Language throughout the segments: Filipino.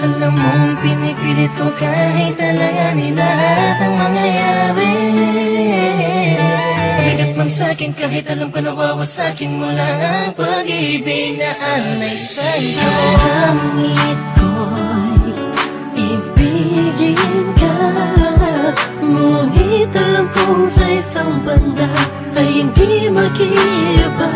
Alam mong pinipilit ko kahit alanganin lahat ang mangyayari. Bigat man sa'kin kahit alam ko nawawasakin mo lang ang pag-ibig na alay sa'yo. Langit ko'y ibigin ka, ngunit alam kong sa isang banda ay hindi mag-iiba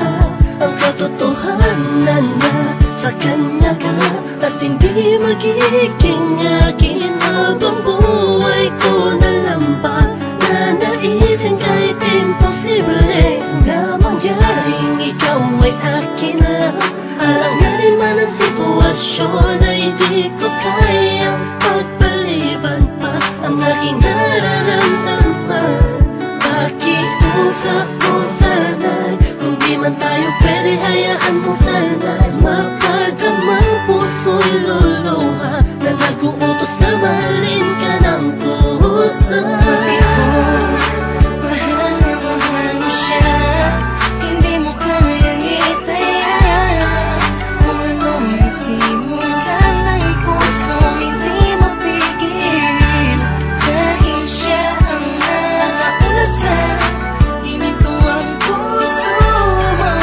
ang katotohanan na sa kanya ka, at hindi magiging akin habang buhay ko na lang ba na naisin kahit imposible na mangyaring ikaw ay akin lang. Alanganin man ang sitwasyon ay hindi ko kayang pagpaliban pa ang aking nararamdaman. Pakiusap ko sana'y kung di man tayo pwede, hayaan mo sana'y mapadamang puso'y luluha na nag-uutos na mahalin ka ng kusa. Pati ko, mahal na mahal mo siya, hindi mo kayang itaya. Kung anong isimulan ng pusong hindi mapigil, dahil siya ang nakauna sa hinito ang puso mo.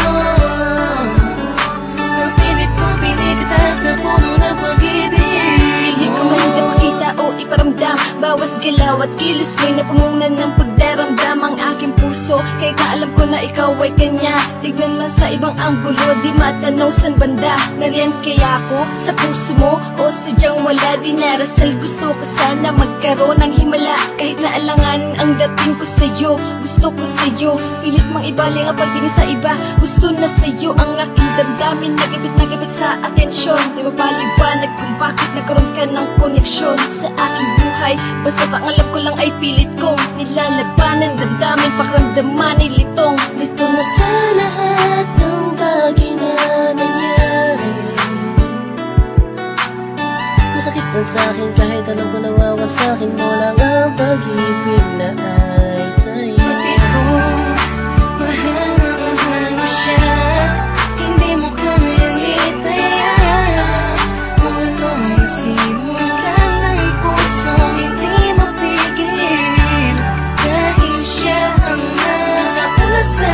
Napilit ko binibita sa puno ng pag-ibig. Hindi ko man ipakita o iparamdam, bawat galaw at kilos mo'y napungunan ng pagdaramdam ang aking puso. Kahit na alam ko na ikaw ay kanya, tignan man sa ibang anggulo, di matanaw san banda. Nariyan kaya ako sa puso mo o sadyang wala? Di narasal, gusto ko sana magkaroon ng himala. Kahit na alanganin ang dating ko sa'yo, gusto ko sa'yo. Pilit mang ibaling ang pagtingin sa iba, gusto na sa'yo ang aking damdamin. Nagibit sa atensyon, di mapaliwanag kung bakit nagkaroon ka ng koneksyon sa aking buhay. Basta't ang alam ko lang ay pilit kong nilalabanan, damdamin, pakiramdaman ay litong Lito na sa lahat ng bagay na nangyari. Masakit man sa'kin kahit alam ko nawawasakin mo lang ang pag-ibig na ay sa'yo. Pati ko, mahal na mahal mo siya, hindi mo kayang itaya. Kung anong isimulan ng pusong hindi mapigil, dahil siya ang nakauna sa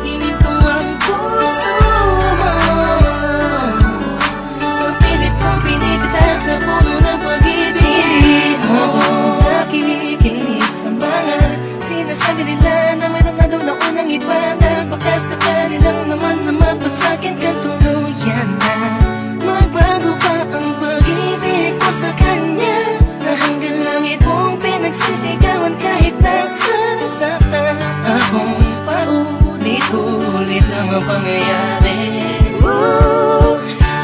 hinito ang puso mo. Napilit ko binibita sa puno ng pag-ibig mo. Nakikinig sa mga sinasabi nila na mayroon na daw na unang iba, dahil baka sakali lang naman na magpasakin ka tuluyan na magbago pa ang pag-ibig ko sa kanya, na hanggang langit mong pinagsisigawan kahit nasa sakta akong paulit-ulit lang ang pangyayari.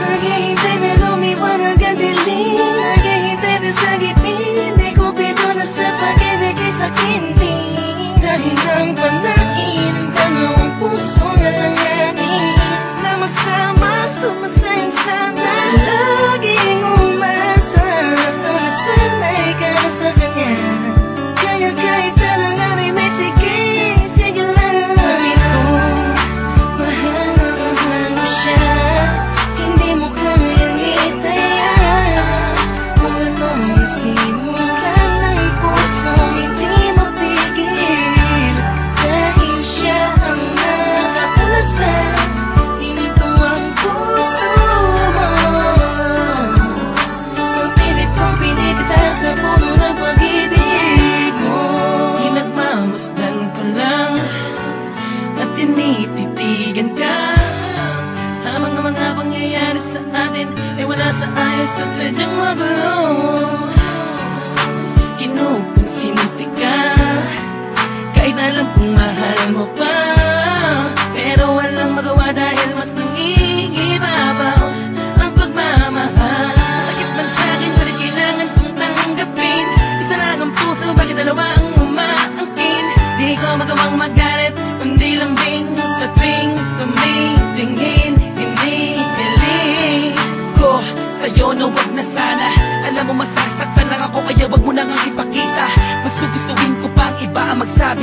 Naghihintay na lumiwanag ang dilim, naghihintay na sa gipin, di ko pito na sa pag-ibig ay sakin din. Dahil ang panain ng dalawang pusong alanganin na magsama, sumasayang sana, laging umasa. So nasanay ka na sa kanya, kaya kahit alanganin ay sige, sige lang. Bakit ko, mahal na mahal mo siya, hindi mo kayang itaya. Kung anong isimulan ng pusong hindi mapigil, dahil siya ang nakauna sa hinito ang puso mo. Napilit kong binibita sa puno ng pag-ibig mo. Pinagmamasdan ko lang at tinititigan ka, habang ang mga pangyayari sa atin ay wala sa ayos at sadyang magulo. Kinukonsinti ka kahit alam kong mahal mo pa, pero walang magawa dahil mas nangigibabaw ang pagmamahal. Masakit man sa'kin pero kailangan kong tanggapin, isa lang ang puso, bakit dalawa ang umaangkin? Di ko magawang magalit, kundi lambing sa tuwing tumitingin. Hindi hiling ko sa'yo na wag na sana, alam mo masasaktan lang ako kaya wag mo nang ipakita. Mas gugustuhin ko pang iba ang magsabi.